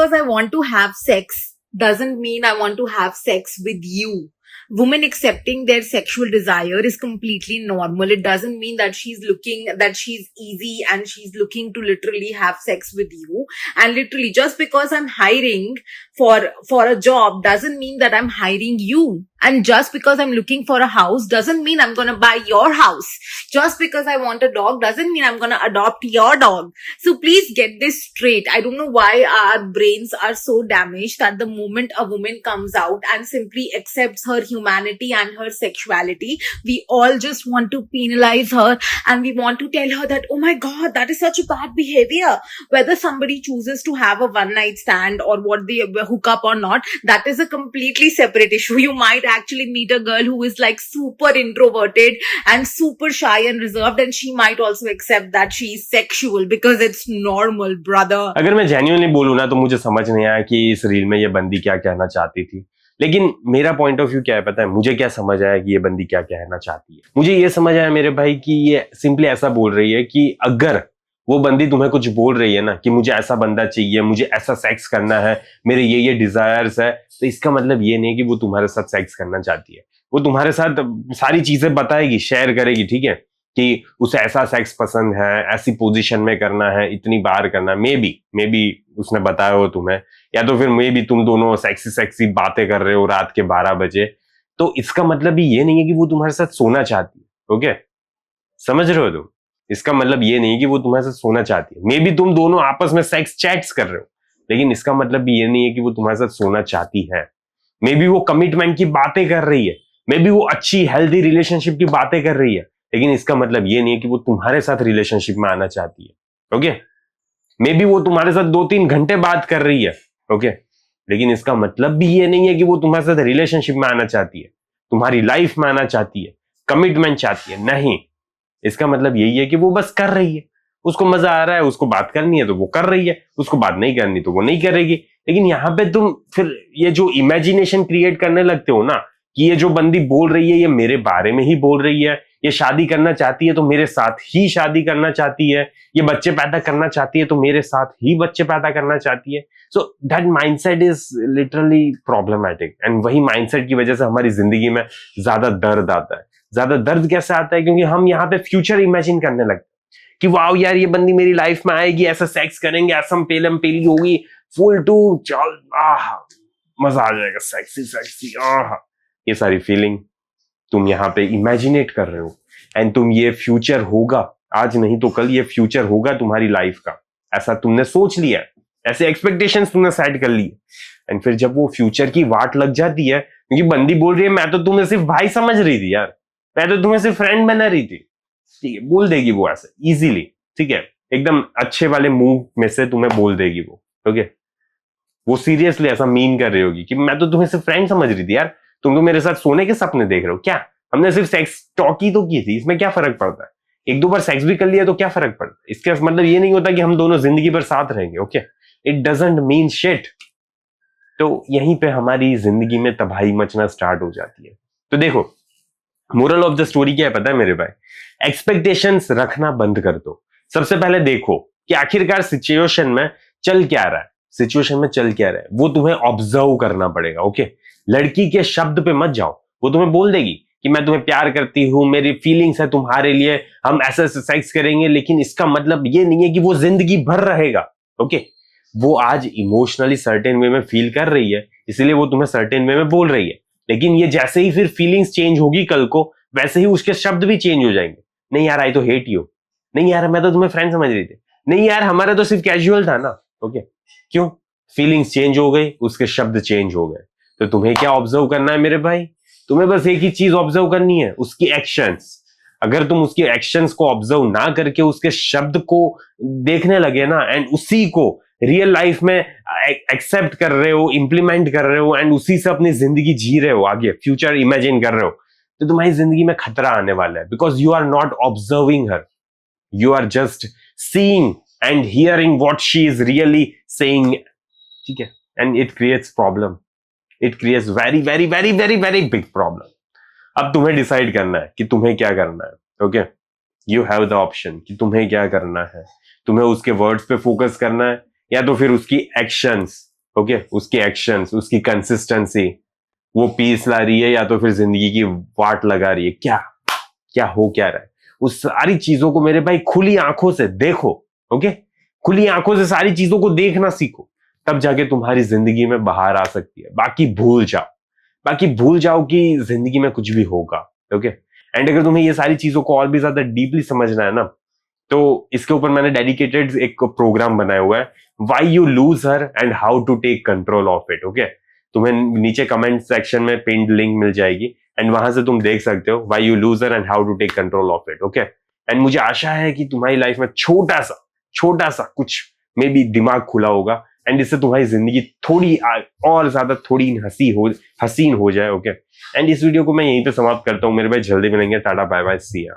because I want to have sex doesn't mean I want to have sex with you. Women accepting their sexual desire is completely normal. It doesn't mean that she's easy and she's looking to literally have sex with you. And literally, just because I'm hiring for a job doesn't mean that I'm hiring you. And just because I'm looking for a house doesn't mean I'm gonna buy your house. Just because I want a dog doesn't mean I'm gonna adopt your dog. So please get this straight. I don't know why our brains are so damaged that the moment a woman comes out and simply accepts her humanity and her sexuality, we all just want to penalize her and we want to tell her that, oh my God, that is such a bad behavior. Whether somebody chooses to have a one night stand or what they hook up or not, that is a completely separate issue. You might actually meet a girl who is like super introverted and super shy and reserved, and she might also accept that she is sexual because it's normal, brother. अगर मैं genuinely बोलूं ना तो मुझे समझ नहीं आया कि इस रील में ये बंदी क्या कहना चाहती थी, लेकिन मेरा पॉइंट ऑफ व्यू क्या है पता है? मुझे क्या समझ आया कि ये बंदी क्या कहना चाहती है? मुझे ये समझ आया मेरे भाई कि ये सिंपली ऐसा बोल रही है कि अगर वो बंदी तुम्हें कुछ बोल रही है ना कि मुझे ऐसा बंदा चाहिए, मुझे ऐसा सेक्स करना है, मेरे ये डिजायर्स है, तो इसका मतलब ये नहीं कि वो तुम्हारे साथ सेक्स करना चाहती है। वो तुम्हारे साथ सारी चीजें बताएगी, शेयर करेगी, ठीक है, कि उसे ऐसा सेक्स पसंद है, ऐसी पोजीशन में करना है, इतनी बार करना है। मे बी उसने बताया हो तुम्हें, या तो फिर मे बी तुम दोनों सेक्सी बातें कर रहे हो रात के 12 बजे। तो इसका मतलब भी ये नहीं है कि वो तुम्हारे साथ सोना चाहती है। ओके, समझ रहे हो तुम? इसका मतलब ये नहीं कि वो तुम्हारे साथ सोना चाहती है। मे बी तुम दोनों आपस में सेक्स चैट्स कर रहे हो, लेकिन इसका मतलब भी ये नहीं है कि वो तुम्हारे साथ सोना चाहती है। मे बी वो कमिटमेंट की बातें कर रही है, मे बी वो अच्छी हेल्दी रिलेशनशिप की बातें कर रही है, लेकिन इसका मतलब ये नहीं है कि वो तुम्हारे साथ रिलेशनशिप में आना चाहती है। ओके, मे बी वो तुम्हारे साथ 2-3 घंटे बात कर रही है, ओके, लेकिन इसका मतलब भी ये नहीं है कि वो तुम्हारे साथ रिलेशनशिप में आना चाहती है, तुम्हारी लाइफ में आना चाहती है, कमिटमेंट चाहती है। नहीं, इसका मतलब यही है कि वो बस कर रही है, उसको मजा आ रहा है, उसको बात करनी है तो वो कर रही है, उसको बात नहीं करनी तो वो नहीं करेगी। लेकिन यहां पे तुम फिर ये जो इमेजिनेशन क्रिएट करने लगते हो ना कि ये जो बंदी बोल रही है ये मेरे बारे में ही बोल रही है, ये शादी करना चाहती है तो मेरे साथ ही शादी करना चाहती है, ये बच्चे पैदा करना चाहती है तो मेरे साथ ही बच्चे पैदा करना चाहती है। So that mindset is literally problematic, and वही माइंडसेट की वजह से हमारी जिंदगी में ज्यादा दर्द आता है। ज्यादा दर्द कैसे आता है? क्योंकि हम यहाँ पे फ्यूचर इमेजिन करने लगते हैं कि वाओ यार ये बंदी मेरी लाइफ में आएगी, ऐसा सेक्स करेंगे, ऐसा पेलम पेली होगी, फुल टू चल, मजा आ जाएगा, सेक्सी, ये सारी फीलिंग तुम यहाँ पे इमेजिनेट कर रहे हो, एंड तुम ये फ्यूचर होगा, आज नहीं तो कल ये फ्यूचर होगा तुम्हारी लाइफ का, ऐसा तुमने सोच लिया, ऐसे एक्सपेक्टेशंस तुमने सेट कर लिए। एंड फिर जब वो फ्यूचर की वाट लग जाती है, क्योंकि बंदी बोल रही है मैं तो तुम्हें सिर्फ भाई समझ रही थी यार, मैं तो तुम्हें सिर्फ फ्रेंड बना रही थी, ठीक है, बोल देगी वो ऐसे इजीली, ठीक है, एकदम अच्छे वाले मुंह में से तुम्हें बोल देगी वो। ओके, वो सीरियसली ऐसा मीन कर रही होगी कि मैं तो तुम्हें सिर्फ फ्रेंड समझ रही थी यार, तुम तो मेरे साथ सोने के सपने देख रहे हो क्या? हमने सिर्फ सेक्स टॉक ही तो की थी, इसमें क्या फर्क पड़ता है? 1-2 बार सेक्स भी कर लिया तो क्या फर्क पड़ता है? इसका मतलब ये नहीं होता कि हम दोनों जिंदगी भर साथ रहेंगे। Okay, it doesn't mean shit. तो यहीं पे हमारी जिंदगी में तबाही मचना स्टार्ट हो जाती है। तो देखो, मोरल ऑफ द स्टोरी क्या है पता है मेरे भाई? एक्सपेक्टेशंस रखना बंद कर दो। सबसे पहले देखो कि आखिरकार सिचुएशन में चल क्या रहा है, वो तुम्हें ऑब्जर्व करना पड़ेगा। ओके, लड़की के शब्द पे मत जाओ, वो तुम्हें बोल देगी कि मैं तुम्हें प्यार करती हूं, मेरी फीलिंग्स है तुम्हारे लिए, हम ऐसा सेक्स करेंगे, लेकिन इसका मतलब ये नहीं है कि वो जिंदगी भर रहेगा। ओके, वो आज इमोशनली सर्टेन वे में फील कर रही है, इसीलिए वो तुम्हें सर्टेन वे में बोल रही है, लेकिन ये जैसे ही फिर फीलिंग्स चेंज होगी कल को, वैसे ही उसके शब्द भी चेंज हो जाएंगे। नहीं यार, आई तो हेट यू, नहीं यार मैं तो तुम्हें फ्रेंड समझ रही थी, नहीं यार हमारा तो सिर्फ कैजुअल था ना। ओके, क्यों? फीलिंग्स चेंज हो गई, उसके शब्द चेंज हो गए। तो तुम्हें क्या ऑब्जर्व करना है मेरे भाई? तुम्हें बस एक ही चीज ऑब्जर्व करनी है, उसकी एक्शंस। अगर तुम उसके एक्शंस को ऑब्जर्व ना करके उसके शब्द को देखने लगे ना, एंड उसी को रियल लाइफ में एक्सेप्ट कर रहे हो, इंप्लीमेंट कर रहे हो, एंड उसी से अपनी जिंदगी जी रहे हो, आगे फ्यूचर इमेजिन कर रहे हो, तो तुम्हारी जिंदगी में खतरा आने वाला है। Because you are not observing her, you are just seeing and hearing what she is really saying, ठीक है, and it creates problem, it creates very very very very very big problem. अब तुम्हें डिसाइड करना है कि तुम्हें क्या करना है। Okay, you have the option कि तुम्हें क्या करना है, तुम्हें उसके वर्ड्स पे फोकस करना है या तो फिर उसकी एक्शंस, ओके उसके एक्शंस, उसकी कंसिस्टेंसी, वो पीस ला रही है या तो फिर जिंदगी की वाट लगा रही है, क्या क्या हो क्या रहा है, उस सारी चीजों को मेरे भाई खुली आंखों से देखो। ओके खुली आंखों से सारी चीजों को देखना सीखो, तब जाके तुम्हारी जिंदगी में बाहर आ सकती है। बाकी भूल जाओ कि जिंदगी में कुछ भी होगा। ओके एंड अगर तुम्हें ये सारी चीजों को और भी ज्यादा डीपली समझना है ना, तो इसके ऊपर मैंने डेडिकेटेड एक प्रोग्राम बनाया हुआ है, why you lose her and how to take control of it. Okay तुम्हें नीचे कमेंट सेक्शन में पिन्ड लिंक मिल जाएगी एंड वहां से तुम देख सकते हो why you lose her and how to take control of it. Okay and मुझे आशा है कि तुम्हारी लाइफ में छोटा सा कुछ मे बी दिमाग खुला होगा एंड इससे तुम्हारी जिंदगी थोड़ी और ज्यादा थोड़ी हसीन हो जाए। ओके एंड इस वीडियो को मैं यहीं पे समाप्त करता हूँ मेरे भाई, जल्दी मिलेंगे, टाटा बाय बाय सी या।